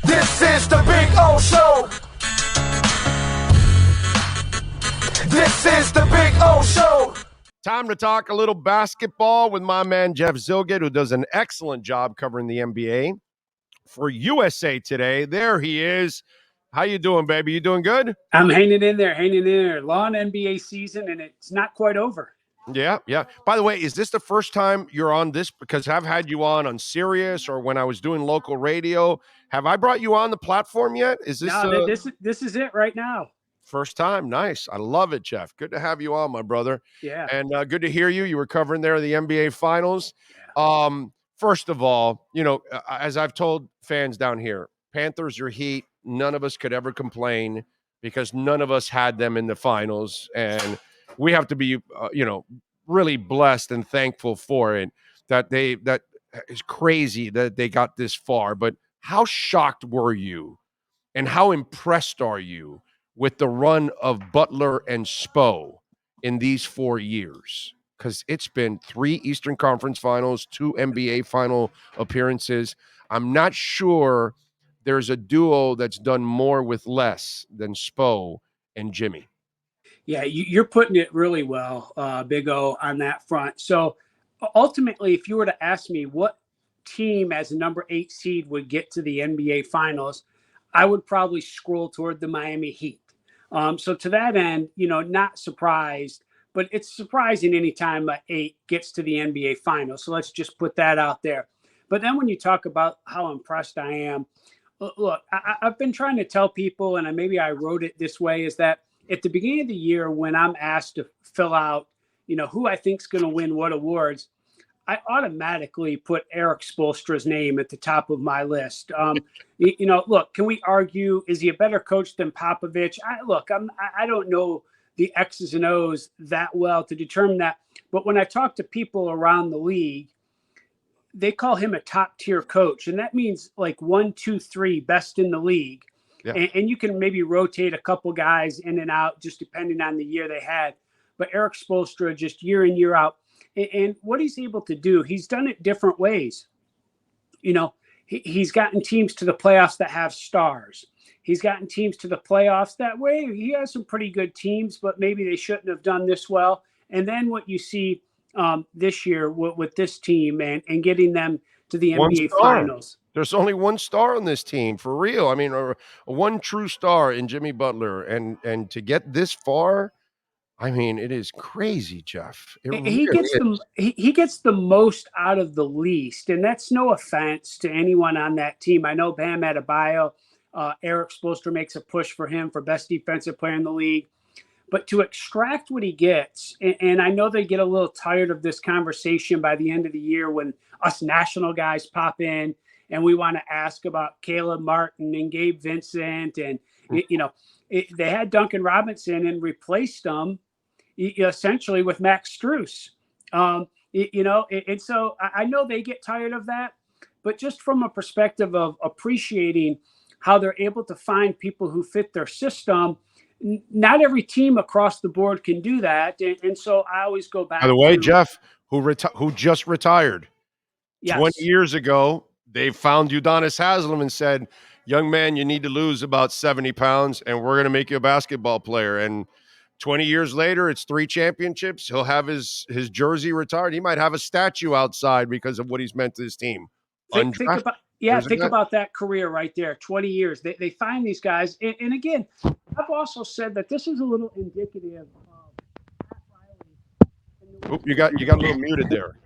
This is the Big O Show. This is the Big O Show. Time to talk a little basketball with my man Jeff Zillgitt, who does an excellent job covering the NBA for USA Today. There he is. How you doing, baby? You doing good? I'm hanging in there. Long NBA season, and it's not quite over. Yeah. By the way, is this the first time you're on this? Because I've had you on Sirius or when I was doing local radio. Have I brought you on the platform yet? Is this No, this is it right now. First time? Nice. I love it, Jeff. Good to have you on, my brother. Yeah. And good to hear you. You were covering there the NBA Finals. Yeah. First of all, as I've told fans down here, Panthers or Heat, none of us could ever complain because none of us had them in the finals. And we have to be, really blessed and thankful for it. That is crazy that they got this far. But how shocked were you and how impressed are you with the run of Butler and Spo in these 4 years? Because it's been 3 Eastern Conference Finals, 2 NBA final appearances. I'm not sure there's a duo that's done more with less than Spo and Jimmy. Yeah, you're putting it really well, Big O, on that front. So ultimately, if you were to ask me what team as a number 8 seed would get to the NBA Finals, I would probably scroll toward the Miami Heat. So to that end, not surprised, but it's surprising anytime an 8 gets to the NBA Finals. So let's just put that out there. But then when you talk about how impressed I am, look, I've been trying to tell people, and maybe I wrote it this way, is that at the beginning of the year when I'm asked to fill out, who I think is going to win what awards, I automatically put Eric Spoelstra's name at the top of my list. Look, can we argue, is he a better coach than Popovich? I don't know the X's and O's that well to determine that. But when I talk to people around the league, they call him a top tier coach. And that means like 1, 2, 3 best in the league. Yeah. And you can maybe rotate a couple guys in and out just depending on the year they had. But Eric Spoelstra, just year in, year out. And what he's able to do, he's done it different ways. He's gotten teams to the playoffs that have stars. He's gotten teams to the playoffs that way. He has some pretty good teams, but maybe they shouldn't have done this well. And then what you see this year with this team and getting them to the NBA Finals. There's only one star on this team, for real. I mean, a one true star in Jimmy Butler. And to get this far, I mean, it is crazy, Jeff. He gets the most out of the least, and that's no offense to anyone on that team. I know Bam Adebayo, Eric Spoelstra makes a push for him for best defensive player in the league. But to extract what he gets, and I know they get a little tired of this conversation by the end of the year when us national guys pop in and we want to ask about Caleb Martin and Gabe Vincent. And, they had Duncan Robinson and replaced them essentially with Max Strus. And so I know they get tired of that, but just from a perspective of appreciating how they're able to find people who fit their system, not every team across the board can do that. And so I always go back. By the way, Jeff, who just retired 20 years ago, they found Udonis Haslem and said, young man, you need to lose about 70 pounds and we're going to make you a basketball player. And 20 years later, it's 3 championships. He'll have his jersey retired. He might have a statue outside because of what he's meant to his team. Think about that career right there, 20 years. They find these guys. And again, I've also said that this is a little indicative of Pat Riley. You got a little muted there.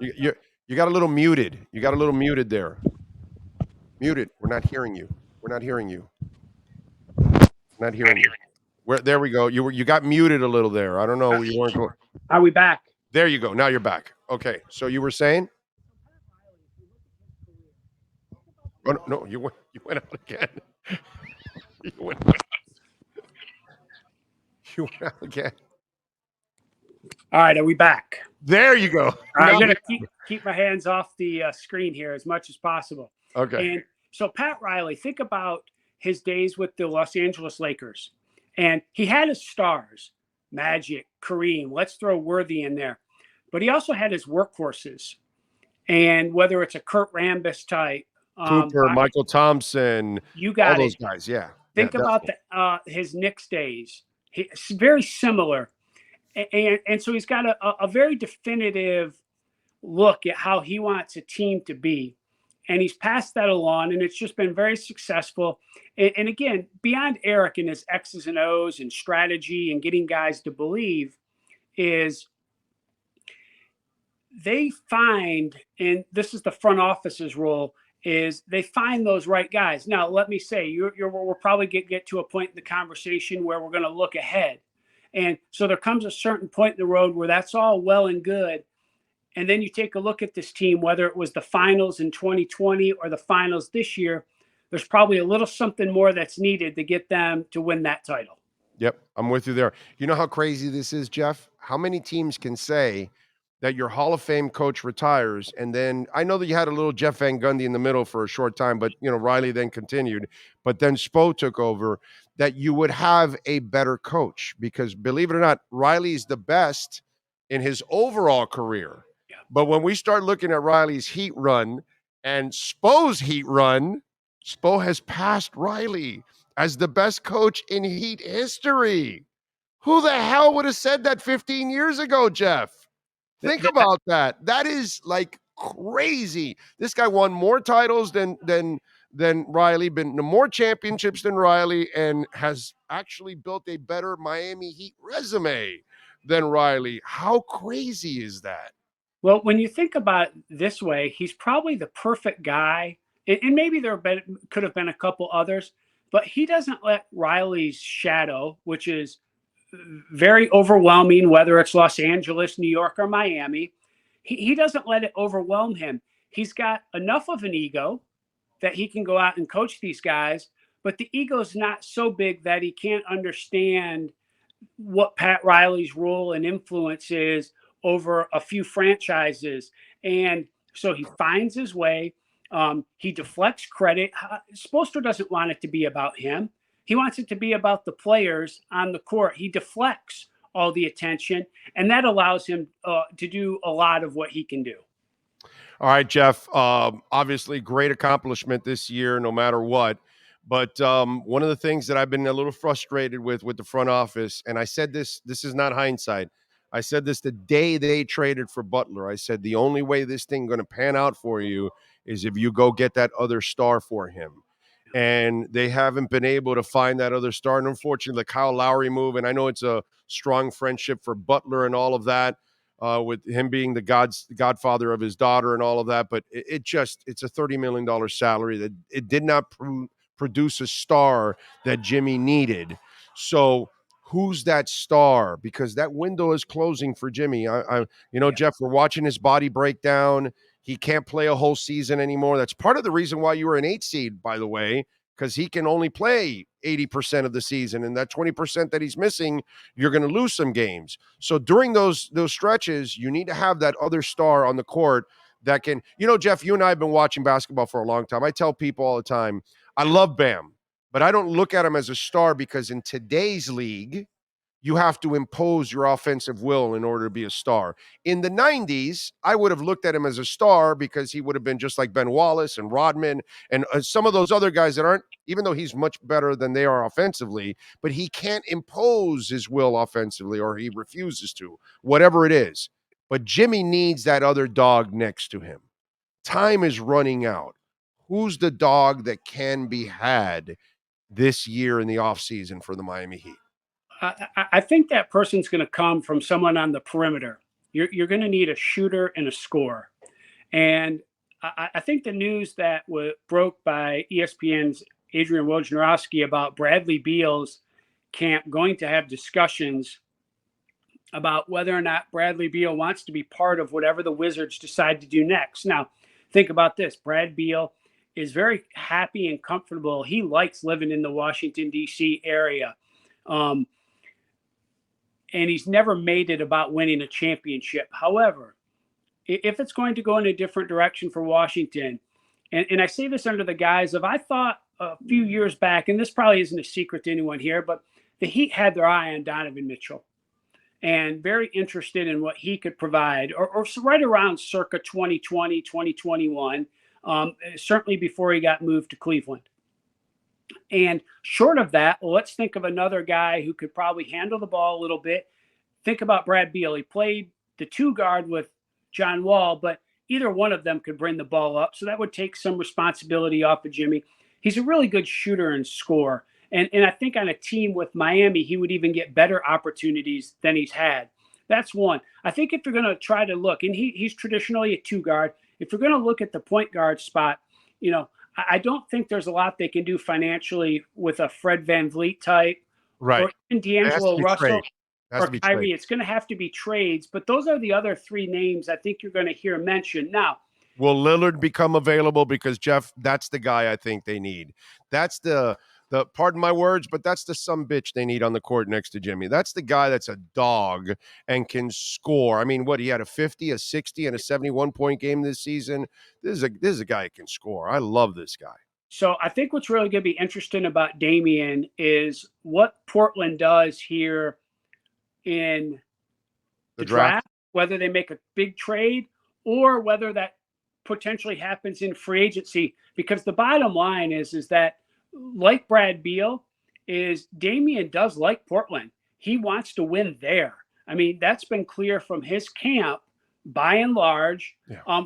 You got a little muted. You got a little muted there. Muted. We're not hearing you. Not hearing you. There we go. You got muted a little there. I don't know. You weren't going. Are we back? There you go. Now you're back. Okay. So you were saying? Oh, no, you went out again. You went out again. All right, are we back? There you go. I'm going to keep my hands off the screen here as much as possible. Okay. And so Pat Riley, think about his days with the Los Angeles Lakers. And he had his stars, Magic, Kareem, let's throw Worthy in there. But he also had his workhorses. And whether it's a Kurt Rambis type, Cooper, Michael Thompson, You all got those it. guys. Yeah. Think about his Knicks days. It's very similar. And so he's got a very definitive look at how he wants a team to be. And he's passed that along, and it's just been very successful. And again, beyond Eric and his X's and O's and strategy and getting guys to believe, is they find, and this is the front office's role, is they find those right guys. Now, let me say, we'll probably get to a point in the conversation where we're going to look ahead. And so there comes a certain point in the road where that's all well and good. And then you take a look at this team, whether it was the finals in 2020 or the finals this year, there's probably a little something more that's needed to get them to win that title. Yep, I'm with you there. You know how crazy this is, Jeff? How many teams can say that your Hall of Fame coach retires, and then I know that you had a little Jeff Van Gundy in the middle for a short time, but Riley then continued, but then Spo took over, that you would have a better coach? Because believe it or not, Riley's the best in his overall career. Yeah. But when we start looking at Riley's Heat run and Spo's Heat run, Spo has passed Riley as the best coach in Heat history. Who the hell would have said that 15 years ago, Jeff? Think about that. That is like crazy. This guy won more titles than Riley, been to more championships than Riley, and has actually built a better Miami Heat resume than Riley. How crazy is that? Well, when you think about it this way, he's probably the perfect guy. And maybe could have been a couple others, but he doesn't let Riley's shadow, which is very overwhelming, whether it's Los Angeles, New York, or Miami, he doesn't let it overwhelm him. He's got enough of an ego that he can go out and coach these guys, but the ego's not so big that he can't understand what Pat Riley's role and influence is over a few franchises. And so he finds his way. He deflects credit. Spoelstra doesn't want it to be about him. He wants it to be about the players on the court. He deflects all the attention, and that allows him to do a lot of what he can do. All right, Jeff, obviously great accomplishment this year, no matter what. But one of the things that I've been a little frustrated with the front office, and I said this is not hindsight. I said this the day they traded for Butler. I said the only way this thing going to pan out for you is if you go get that other star for him. And they haven't been able to find that other star. And unfortunately, the Kyle Lowry move, and I know it's a strong friendship for Butler and all of that, with him being the godfather of his daughter and all of that, but it's a $30 million salary that it did not produce a star that Jimmy needed. So who's that star? Because that window is closing for Jimmy. Jeff, we're watching his body break down. He can't play a whole season anymore. That's part of the reason why you were an 8 seed, by the way, because he can only play 80% of the season, and that 20% that he's missing, you're going to lose some games. So during those stretches, you need to have that other star on the court that can, Jeff, you and I have been watching basketball for a long time. I tell people all the time, I love Bam, but I don't look at him as a star because in today's league, you have to impose your offensive will in order to be a star. In the 90s, I would have looked at him as a star because he would have been just like Ben Wallace and Rodman and some of those other guys that aren't, even though he's much better than they are offensively, but he can't impose his will offensively, or he refuses to, whatever it is. But Jimmy needs that other dog next to him. Time is running out. Who's the dog that can be had this year in the offseason for the Miami Heat? I think that person's going to come from someone on the perimeter. You're going to need a shooter and a scorer. And I think the news that broke by ESPN's Adrian Wojnarowski about Bradley Beal's camp going to have discussions about whether or not Bradley Beal wants to be part of whatever the Wizards decide to do next. Now, think about this. Brad Beal is very happy and comfortable. He likes living in the Washington, D.C. area. And he's never made it about winning a championship. However, if it's going to go in a different direction for Washington, and I say this under the guise of, I thought a few years back, and this probably isn't a secret to anyone here, but the Heat had their eye on Donovan Mitchell and very interested in what he could provide, or right around circa 2020, 2021. certainly before he got moved to Cleveland. And short of that, let's think of another guy who could probably handle the ball a little bit. Think about Brad Beal. He played the 2 guard with John Wall, but either one of them could bring the ball up. So that would take some responsibility off of Jimmy. He's a really good shooter and scorer. And I think on a team with Miami, he would even get better opportunities than he's had. That's one. I think if you're going to try to look, and he's traditionally a 2 guard, if you're going to look at the point guard spot, I don't think there's a lot they can do financially with a Fred VanVleet type, right? Or even D'Angelo Russell or Kyrie. Trade. It's going to have to be trades. But those are the other 3 names I think you're going to hear mentioned. Now, will Lillard become available? Because, Jeff, that's the guy I think they need. That's the pardon my words, but that's the sumbitch they need on the court next to Jimmy. That's the guy that's a dog and can score. I mean, he had a 50, a 60, and a 71-point game this season. This is a guy who can score. I love this guy. So I think what's really going to be interesting about Damian is what Portland does here in the draft, whether they make a big trade or whether that potentially happens in free agency. Because the bottom line is that, like Brad Beal, is Damian does like Portland. He wants to win there. I mean, that's been clear from his camp by and large.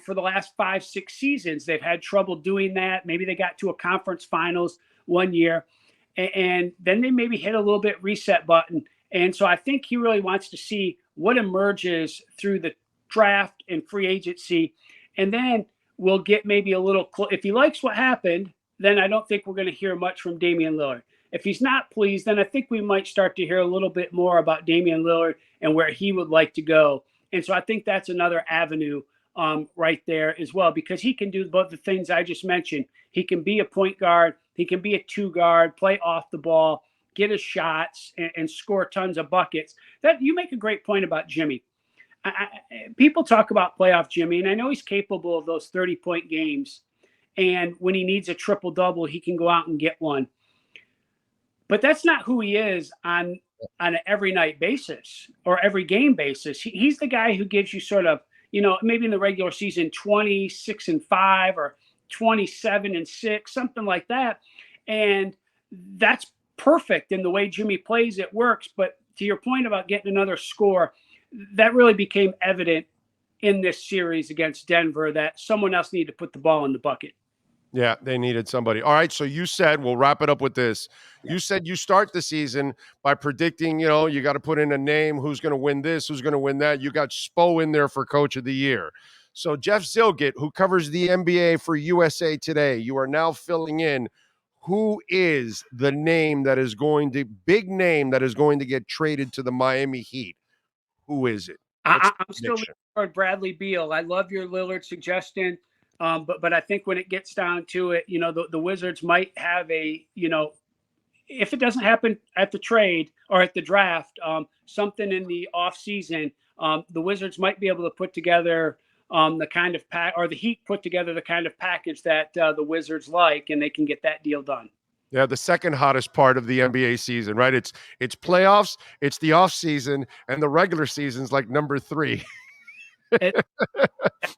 For the last 5-6 seasons. They've had trouble doing that. Maybe they got to a conference finals one year, and then they maybe hit a little bit reset button. And so I think he really wants to see what emerges through the draft and free agency. And then we'll get maybe a little if he likes what happened, then I don't think we're going to hear much from Damian Lillard. If he's not pleased, then I think we might start to hear a little bit more about Damian Lillard and where he would like to go. And so I think that's another avenue right there as well, because he can do both the things I just mentioned. He can be a point guard. He can be a 2 guard, play off the ball, get his shots, and score tons of buckets. That you make a great point about Jimmy. People talk about playoff Jimmy, and I know he's capable of those 30-point games. And when he needs a triple-double, he can go out and get one. But that's not who he is on an every night basis or every game basis. He's the guy who gives you sort of, maybe in the regular season, 26-5 or 27-6, something like that. And that's perfect in the way Jimmy plays. It works. But to your point about getting another score, that really became evident in this series against Denver, that someone else needed to put the ball in the bucket. Yeah, they needed somebody. All right, so you said, we'll wrap it up with this. You said you start the season by predicting, you got to put in a name, who's going to win this, who's going to win that. You got Spo in there for Coach of the Year. So Jeff Zillgitt, who covers the NBA for USA Today, you are now filling in. Who is the big name that is going to get traded to the Miami Heat? Who is it? I'm still looking for Bradley Beal. I love your Lillard suggestion. But I think when it gets down to it, the Wizards might have if it doesn't happen at the trade or at the draft, something in the off season, the Wizards might be able to put together the kind of or the Heat put together the kind of package that the Wizards like, and they can get that deal done. Yeah, the second hottest part of the NBA season, right? It's playoffs, it's the off season, and the regular season's like number 3.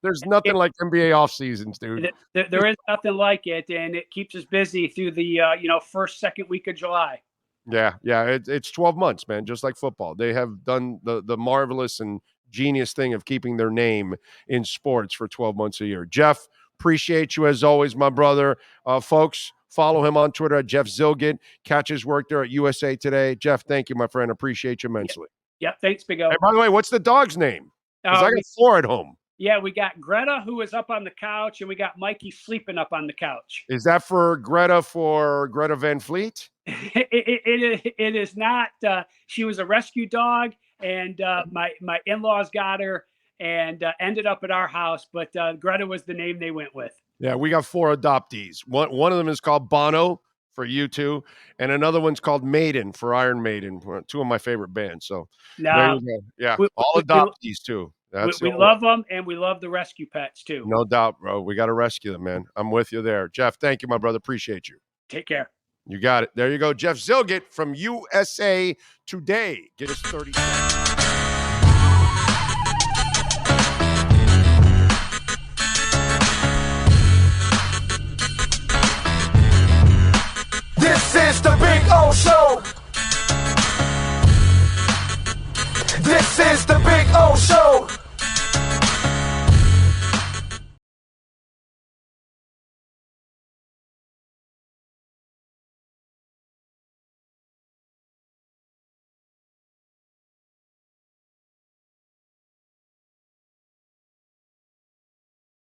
There's nothing like NBA off seasons, dude. There is nothing like it, and it keeps us busy through the first, second week of July. Yeah, it's 12 months, man. Just like football, they have done the marvelous and genius thing of keeping their name in sports for 12 months a year. Jeff, appreciate you as always, my brother. Folks, follow him on Twitter at Jeff Zillgitt. Catch his work there at USA Today. Jeff, thank you, my friend. Appreciate you immensely. Yeah, thanks, Big O. Hey, by the way, what's the dog's name? Because I got 4 at home. Yeah, we got Greta, who is up on the couch, and we got Mikey sleeping up on the couch. Is that for Greta Van Fleet? It is not. She was a rescue dog, and my in-laws got her and ended up at our house. But Greta was the name they went with. Yeah, we got 4 adoptees. One of them is called Bono for U2, and another one's called Maiden for Iron Maiden, 2 of my favorite bands. So there you go. Yeah, all adoptees too. We love them, and we love the rescue pets too. No doubt, bro. We got to rescue them, man. I'm with you there. Jeff, thank you, my brother. Appreciate you. Take care. You got it. There you go. Jeff Zillgitt from USA Today. Get us 30 seconds. is the Big O Show. This is the Big O Show.